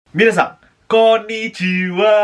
Minasan, konnichiwa.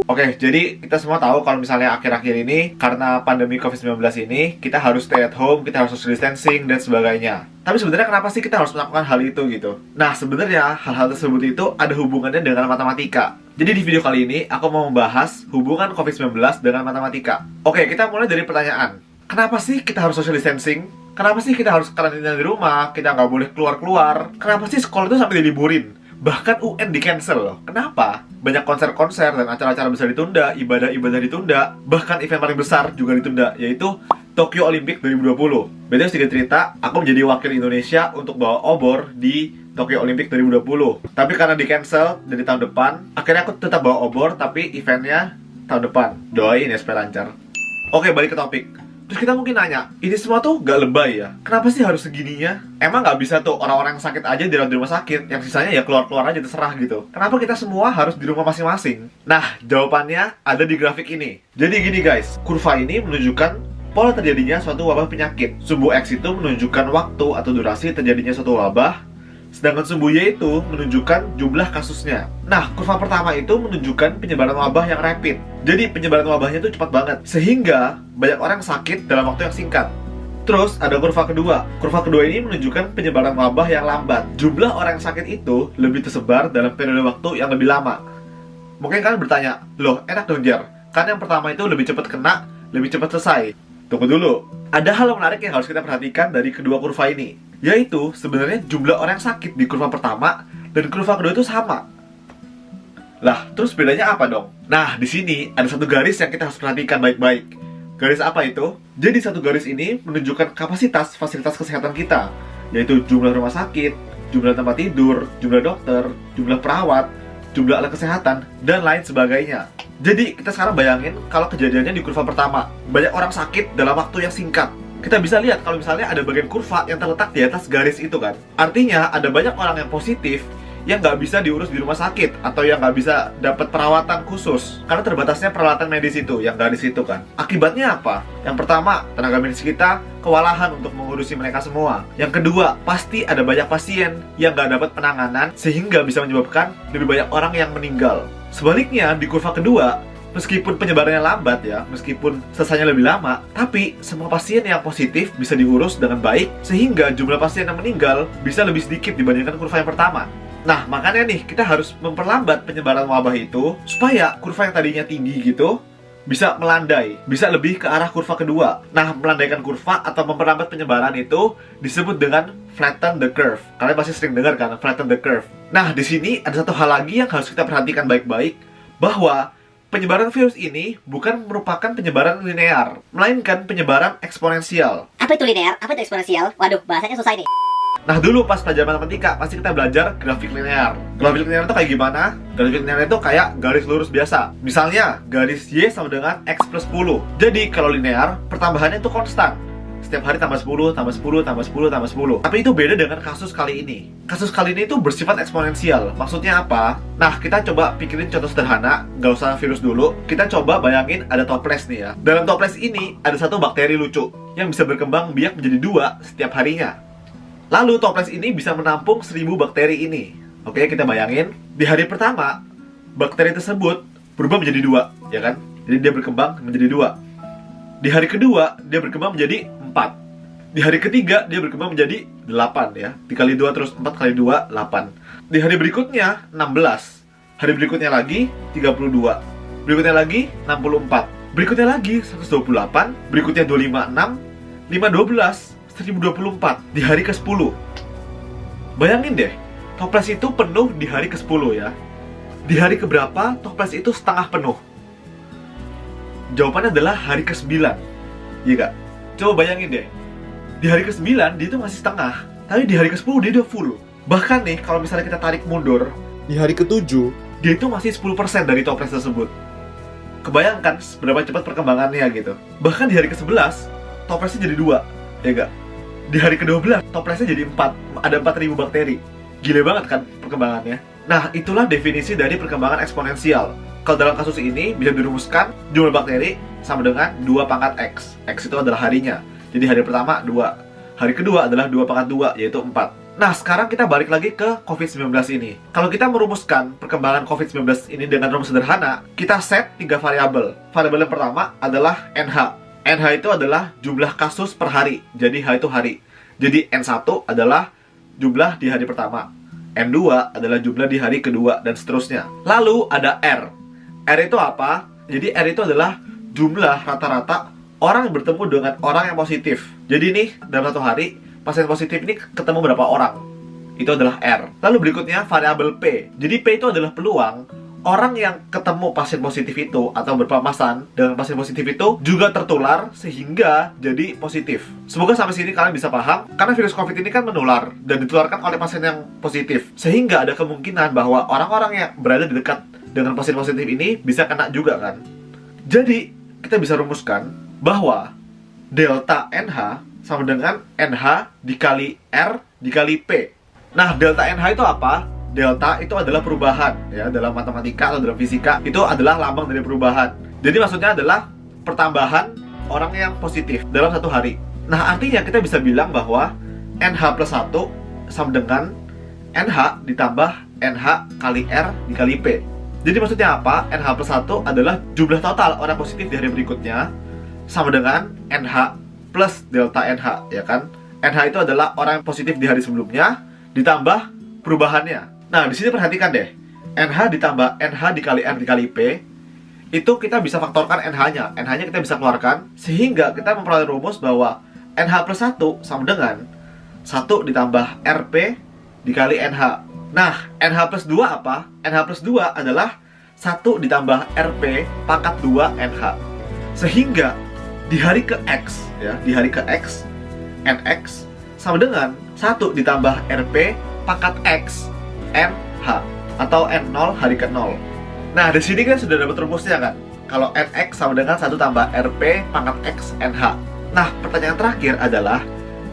Oke, jadi kita semua tahu kalau misalnya akhir-akhir ini karena pandemi COVID-19 ini kita harus stay at home, kita harus social distancing dan sebagainya. Tapi sebenarnya kenapa sih kita harus melakukan hal itu gitu? Nah, sebenarnya hal-hal tersebut itu ada hubungannya dengan matematika. Jadi di video kali ini aku mau membahas hubungan COVID-19 dengan matematika. Oke, kita mulai dari pertanyaan. Kenapa sih kita harus social distancing? Kenapa sih kita harus karantina di rumah? Kita nggak boleh keluar-keluar? Kenapa sih sekolah itu sampai diliburin? Bahkan UN di-cancel loh. Kenapa? Banyak konser-konser dan acara-acara besar ditunda, ibadah-ibadah ditunda, bahkan event paling besar juga ditunda, yaitu Tokyo Olympic 2020. Beda sedikit cerita, aku menjadi wakil Indonesia untuk bawa obor di Tokyo Olympic 2020. Tapi karena di-cancel dari tahun depan, akhirnya aku tetap bawa obor, tapi eventnya tahun depan. Doain ya supaya lancar. Oke, balik ke topik. Terus kita mungkin nanya, ini semua tuh gak lebay ya? Kenapa sih harus segininya? Emang gak bisa tuh orang-orang yang sakit aja dirawat di rumah sakit, yang sisanya ya keluar-keluar aja terserah gitu? Kenapa kita semua harus di rumah masing-masing? Nah, jawabannya ada di grafik ini. Jadi gini guys, kurva ini menunjukkan pola terjadinya suatu wabah penyakit. Sumbu X itu menunjukkan waktu atau durasi terjadinya suatu wabah, sedangkan sumbu Y itu menunjukkan jumlah kasusnya. Nah, kurva pertama itu menunjukkan penyebaran wabah yang rapid. Jadi penyebaran wabahnya itu cepat banget, sehingga banyak orang sakit dalam waktu yang singkat. Terus ada kurva kedua. Kurva kedua ini menunjukkan penyebaran wabah yang lambat. Jumlah orang yang sakit itu lebih tersebar dalam periode waktu yang lebih lama. Mungkin kalian bertanya, loh enak dong Jar, kan yang pertama itu lebih cepat kena, lebih cepat selesai. Tunggu dulu, ada hal menarik yang harus kita perhatikan dari kedua kurva ini, yaitu sebenarnya jumlah orang yang sakit di kurva pertama dan kurva kedua itu sama. Lah, terus bedanya apa dong? Nah, di sini ada satu garis yang kita harus perhatikan baik-baik. Garis apa itu? Jadi satu garis ini menunjukkan kapasitas fasilitas kesehatan kita, yaitu jumlah rumah sakit, jumlah tempat tidur, jumlah dokter, jumlah perawat, jumlah alat kesehatan, dan lain sebagainya. Jadi kita sekarang bayangin kalau kejadiannya di kurva pertama, banyak orang sakit dalam waktu yang singkat. Kita bisa lihat kalau misalnya ada bagian kurva yang terletak di atas garis itu kan. Artinya ada banyak orang yang positif yang nggak bisa diurus di rumah sakit atau yang nggak bisa dapat perawatan khusus karena terbatasnya peralatan medis itu yang garis itu kan. Akibatnya apa? Yang pertama, tenaga medis kita kewalahan untuk mengurusi mereka semua. Yang kedua, pasti ada banyak pasien yang nggak dapat penanganan sehingga bisa menyebabkan lebih banyak orang yang meninggal. Sebaliknya, di kurva kedua, meskipun penyebarannya lambat ya, meskipun selesainya lebih lama, tapi semua pasien yang positif bisa diurus dengan baik sehingga jumlah pasien yang meninggal bisa lebih sedikit dibandingkan kurva yang pertama. Nah, makanya nih, kita harus memperlambat penyebaran wabah itu supaya kurva yang tadinya tinggi gitu bisa melandai, bisa lebih ke arah kurva kedua. Nah, melandaikan kurva atau memperlambat penyebaran itu disebut dengan flatten the curve. Kalian pasti sering dengar kan, flatten the curve. Nah, di sini ada satu hal lagi yang harus kita perhatikan baik-baik, bahwa penyebaran virus ini bukan merupakan penyebaran linear, melainkan penyebaran eksponensial. Apa itu linear? Apa itu eksponensial? Waduh, bahasanya susah ini. Nah, dulu pas belajar matematika, pasti kita belajar grafik linear. Grafik linear itu kayak gimana? Grafik linear itu kayak garis lurus biasa. Misalnya, garis Y sama dengan X plus 10. Jadi, kalau linear, pertambahannya itu konstan. Setiap hari tambah 10, tambah 10, tambah 10, tambah 10. Tapi itu beda dengan kasus kali ini. Kasus kali ini itu bersifat eksponensial. Maksudnya apa? Nah, kita coba pikirin contoh sederhana, nggak usah virus dulu. Kita coba bayangin ada toples nih ya. Dalam toples ini, ada satu bakteri lucu yang bisa berkembang biak menjadi 2 setiap harinya. Lalu toples ini bisa menampung 1000 bakteri ini. Oke, kita bayangin. Di hari pertama, bakteri tersebut berubah menjadi 2, ya kan? Jadi dia berkembang menjadi 2. Di hari kedua, dia berkembang menjadi 4. Di hari ketiga, dia berkembang menjadi 8 ya. Dikali 2 terus 4 kali 2, 8. Di hari berikutnya, 16. Hari berikutnya lagi, 32. Berikutnya lagi, 64. Berikutnya lagi, 128. Berikutnya 256. 512. 1024 di hari ke-10. Bayangin deh, toples itu penuh di hari ke-10 ya. Di hari keberapa toples itu setengah penuh? Jawabannya adalah hari ke-9. Iya gak? Coba bayangin deh. Di hari ke-9 dia itu masih setengah, tapi di hari ke-10 dia udah full. Bahkan nih, kalau misalnya kita tarik mundur, di hari ke-7 dia itu masih 10% dari toples tersebut. Kebayangkan seberapa cepat perkembangannya gitu. Bahkan di hari ke-11 toplesnya jadi 2, ya gak? Di hari ke-12, toplesnya jadi 4. Ada 4000 bakteri. Gila banget kan perkembangannya? Nah, itulah definisi dari perkembangan eksponensial. Kalau dalam kasus ini bisa dirumuskan jumlah bakteri sama dengan 2 pangkat X. X itu adalah harinya. Jadi hari pertama 2. Hari kedua adalah 2 pangkat 2, yaitu 4. Nah, sekarang kita balik lagi ke COVID-19 ini. Kalau kita merumuskan perkembangan COVID-19 ini dengan rumus sederhana, kita set 3 variabel. Variabel yang pertama adalah NH. NH itu adalah jumlah kasus per hari. Jadi H itu hari. Jadi N1 adalah jumlah di hari pertama. N2 adalah jumlah di hari kedua, dan seterusnya. Lalu ada R. R itu apa? Jadi R itu adalah jumlah rata-rata orang yang bertemu dengan orang yang positif. Jadi nih, dalam satu hari, pasien positif ini ketemu berapa orang? Itu adalah R. Lalu berikutnya variabel P. Jadi P itu adalah peluang orang yang ketemu pasien positif itu atau berpapasan dengan pasien positif itu juga tertular sehingga jadi positif. Semoga sampai sini kalian bisa paham, karena virus COVID ini kan menular dan ditularkan oleh pasien yang positif. Sehingga ada kemungkinan bahwa orang-orang yang berada di dekat dengan pasien positif ini bisa kena juga kan. Jadi kita bisa rumuskan bahwa delta NH sama dengan NH dikali R dikali P. Nah, delta NH itu apa? Delta itu adalah perubahan, ya, dalam matematika atau dalam fisika itu adalah lambang dari perubahan. Jadi maksudnya adalah pertambahan orang yang positif dalam satu hari. Nah, artinya kita bisa bilang bahwa NH plus 1 sama dengan NH ditambah NH kali R dikali P. Jadi maksudnya apa? NH plus 1 adalah jumlah total orang positif di hari berikutnya sama dengan NH plus delta NH, ya kan? NH itu adalah orang yang positif di hari sebelumnya ditambah perubahannya. Nah, di sini perhatikan deh. NH ditambah NH dikali R dikali P, itu kita bisa faktorkan NH-nya. NH-nya kita bisa keluarkan sehingga kita memperoleh rumus bahwa NH plus 1 sama dengan 1 ditambah RP dikali NH. Nah, NH plus 2 apa? NH plus 2 adalah 1 ditambah RP pangkat 2 NH. Sehingga di hari ke X, ya, di hari ke X, NX sama dengan 1 ditambah RP pangkat X NH atau N0 hari ke 0. Nah, di sini kan sudah dapat rumusnya kan? Kalau NX sama dengan 1 tambah RP pangkat X NH. Nah, pertanyaan terakhir adalah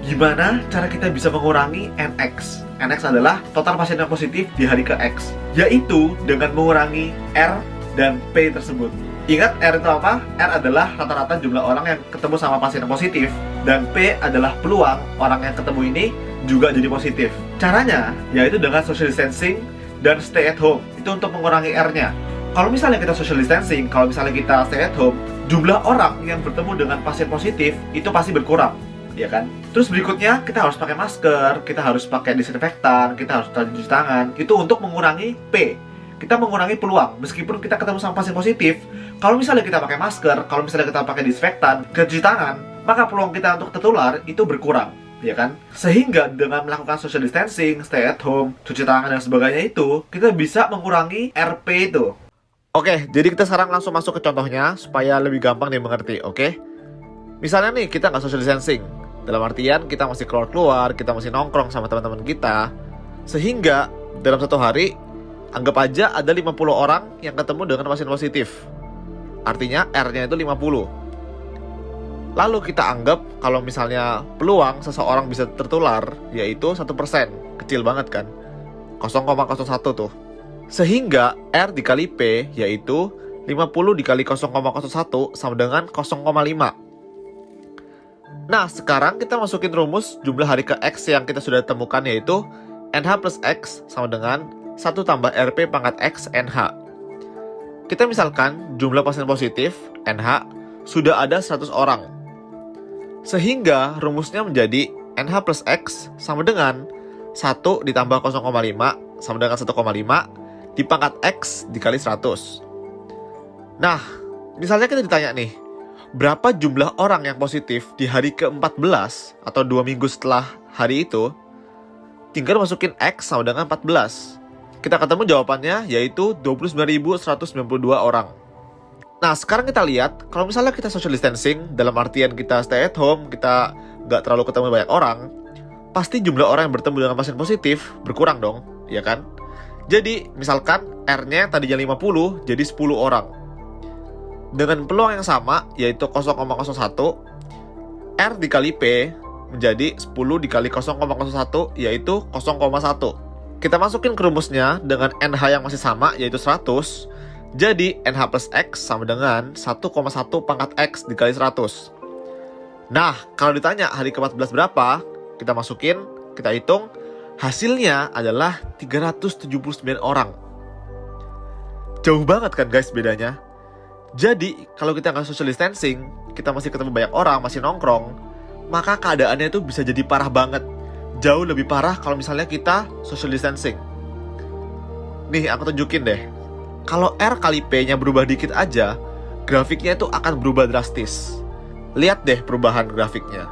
gimana cara kita bisa mengurangi NX? NX adalah total pasien yang positif di hari ke X, yaitu dengan mengurangi R dan P tersebut. Ingat, R itu apa? R adalah rata-rata jumlah orang yang ketemu sama pasien yang positif, dan P adalah peluang orang yang ketemu ini juga jadi positif. Caranya yaitu dengan social distancing dan stay at home. Itu untuk mengurangi R-nya. Kalau misalnya kita social distancing, kalau misalnya kita stay at home, jumlah orang yang bertemu dengan pasien positif itu pasti berkurang, ya kan? Terus berikutnya kita harus pakai masker, kita harus pakai disinfektan, kita harus cuci tangan. Itu untuk mengurangi P. Kita mengurangi peluang. Meskipun kita ketemu sama pasien positif, kalau misalnya kita pakai masker, kalau misalnya kita pakai disinfektan, kita cuci tangan, maka peluang kita untuk tertular itu berkurang, ya kan? Sehingga dengan melakukan social distancing, stay at home, cuci tangan dan sebagainya itu, kita bisa mengurangi RP itu. Oke, jadi kita sekarang langsung masuk ke contohnya supaya lebih gampang dimengerti, oke? Misalnya nih, kita nggak social distancing. Dalam artian kita masih keluar-keluar, kita masih nongkrong sama teman-teman kita. Sehingga dalam satu hari, anggap aja ada 50 orang yang ketemu dengan pasien positif. Artinya R-nya itu 50. Lalu kita anggap kalau misalnya peluang seseorang bisa tertular yaitu 1%. Kecil banget kan? 0,01 tuh. Sehingga R dikali P yaitu 50 dikali 0,01 sama dengan 0,5. Nah, sekarang kita masukin rumus jumlah hari ke X yang kita sudah temukan yaitu NH plus X sama dengan 1 tambah RP pangkat X NH. Kita misalkan jumlah pasien positif NH sudah ada 100 orang. Sehingga rumusnya menjadi NH plus X sama dengan 1 ditambah 0,5 sama dengan 1,5 dipangkat X dikali 100. Nah, misalnya kita ditanya nih, berapa jumlah orang yang positif di hari ke-14 atau 2 minggu setelah hari itu? Tinggal masukin X sama dengan 14. Kita ketemu jawabannya yaitu 29.192 orang. Nah, sekarang kita lihat, kalau misalnya kita social distancing, dalam artian kita stay at home, kita nggak terlalu ketemu banyak orang, pasti jumlah orang yang bertemu dengan pasien positif berkurang dong, ya kan? Jadi, misalkan R-nya tadinya 50, jadi 10 orang. Dengan peluang yang sama, yaitu 0,01, R dikali P menjadi 10 dikali 0,01, yaitu 0,1. Kita masukin ke rumusnya dengan NH yang masih sama, yaitu 100. Jadi, NH plus X sama dengan 1,1 pangkat X dikali 100. Nah, kalau ditanya hari ke-14 berapa, kita masukin, kita hitung, hasilnya adalah 379 orang. Jauh banget kan guys bedanya? Jadi, kalau kita nggak social distancing, kita masih ketemu banyak orang, masih nongkrong, maka keadaannya itu bisa jadi parah banget. Jauh lebih parah kalau misalnya kita social distancing. Nih, aku tunjukin deh. Kalau R kali P-nya berubah dikit aja, grafiknya itu akan berubah drastis. Lihat deh perubahan grafiknya.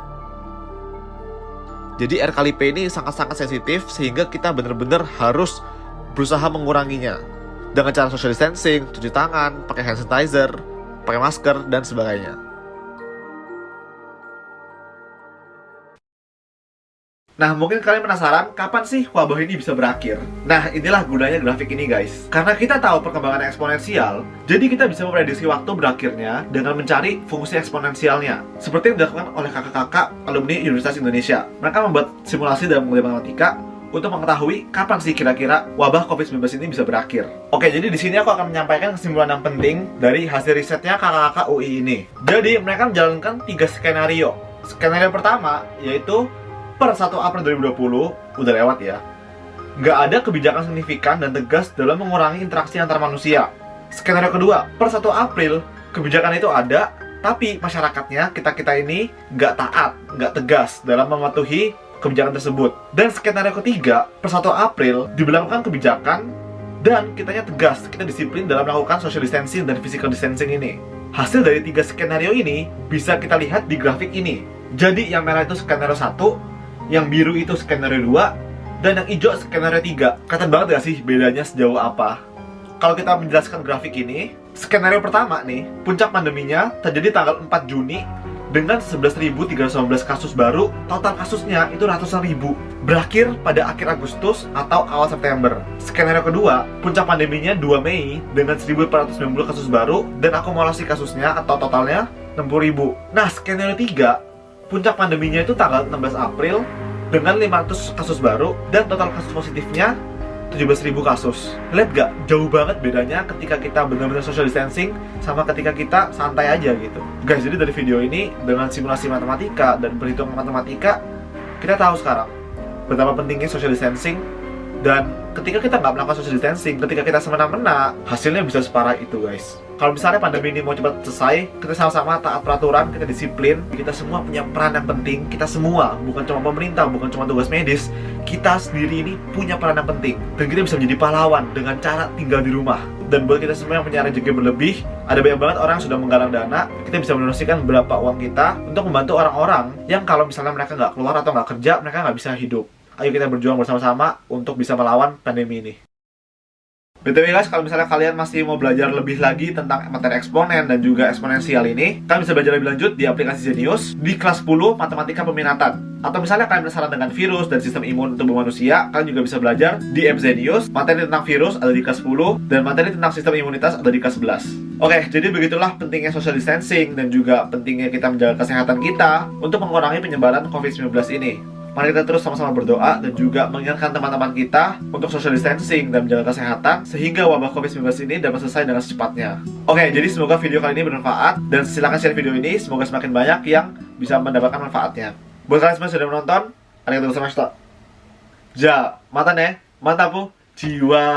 Jadi R kali P ini sangat-sangat sensitif, sehingga kita benar-benar harus berusaha menguranginya. Dengan cara social distancing, cuci tangan, pakai hand sanitizer, pakai masker, dan sebagainya. Nah, mungkin kalian penasaran kapan sih wabah ini bisa berakhir? Nah, inilah gunanya grafik ini guys. Karena kita tahu perkembangan eksponensial, jadi kita bisa memprediksi waktu berakhirnya dengan mencari fungsi eksponensialnya. Seperti yang dilakukan oleh kakak-kakak alumni Universitas Indonesia. Mereka membuat simulasi dalam matematika untuk mengetahui kapan sih kira-kira wabah COVID-19 ini bisa berakhir. Oke, jadi di sini aku akan menyampaikan kesimpulan yang penting dari hasil risetnya kakak-kakak UI ini. Jadi, mereka menjalankan 3 skenario. Skenario pertama yaitu per 1 April 2020, udah lewat ya, nggak ada kebijakan signifikan dan tegas dalam mengurangi interaksi antar manusia. Skenario kedua, per 1 April, kebijakan itu ada, tapi masyarakatnya, kita-kita ini nggak taat, nggak tegas dalam mematuhi kebijakan tersebut. Dan skenario ketiga, per 1 April, diberlakukan kebijakan, dan kitanya tegas, kita disiplin dalam melakukan social distancing dan physical distancing ini. Hasil dari 3 skenario ini, bisa kita lihat di grafik ini. Jadi, yang merah itu skenario 1, yang biru itu skenario 2, dan yang hijau skenario 3. Kelihatan banget gak sih bedanya sejauh apa? Kalau kita menjelaskan grafik ini, skenario pertama nih, puncak pandeminya terjadi tanggal 4 Juni dengan 11.319 kasus baru, total kasusnya itu ratusan ribu. Berakhir pada akhir Agustus atau awal September. Skenario kedua, puncak pandeminya 2 Mei dengan 1.490 kasus baru dan akumulasi kasusnya atau totalnya 60.000. Nah, skenario 3, puncak pandeminya itu tanggal 16 April dengan 500 kasus baru dan total kasus positifnya 17.000 kasus. Lihat gak? Jauh banget bedanya ketika kita benar-benar social distancing sama ketika kita santai aja gitu. Guys, jadi dari video ini dengan simulasi matematika dan perhitungan matematika, kita tahu sekarang betapa pentingnya social distancing. Dan ketika kita nggak melakukan social distancing, ketika kita semena-mena, hasilnya bisa separah itu guys. Kalau misalnya pandemi ini mau cepat selesai, kita sama-sama taat peraturan, kita disiplin, kita semua punya peran yang penting. Kita semua, bukan cuma pemerintah, bukan cuma tugas medis, kita sendiri ini punya peran yang penting. Dan kita bisa menjadi pahlawan dengan cara tinggal di rumah. Dan buat kita semua yang punya rezeki berlebih, ada banyak banget orang yang sudah menggalang dana, kita bisa mendonasikan beberapa uang kita untuk membantu orang-orang yang kalau misalnya mereka nggak keluar atau nggak kerja, mereka nggak bisa hidup. Ayo kita berjuang bersama-sama untuk bisa melawan pandemi ini. BTW guys, kalau misalnya kalian masih mau belajar lebih lagi tentang materi eksponen dan juga eksponensial ini, kalian bisa belajar lebih lanjut di aplikasi Zenius di kelas 10 Matematika Peminatan. Atau misalnya kalian penasaran dengan virus dan sistem imun tubuh manusia, kalian juga bisa belajar di app Zenius. Materi tentang virus ada di kelas 10 dan materi tentang sistem imunitas ada di kelas 11. Oke, jadi begitulah pentingnya social distancing dan juga pentingnya kita menjaga kesehatan kita untuk mengurangi penyebaran COVID-19 ini. Mari kita terus sama-sama berdoa dan juga mengingatkan teman-teman kita untuk social distancing dan menjaga kesehatan sehingga wabah COVID-19 ini dapat selesai dengan secepatnya. Oke, jadi semoga video kali ini bermanfaat dan silakan share video ini, semoga semakin banyak yang bisa mendapatkan manfaatnya. Buat kalian semua yang sudah menonton, arigatou gozaimashita. Ja, mata ne, mantapu, jiwa.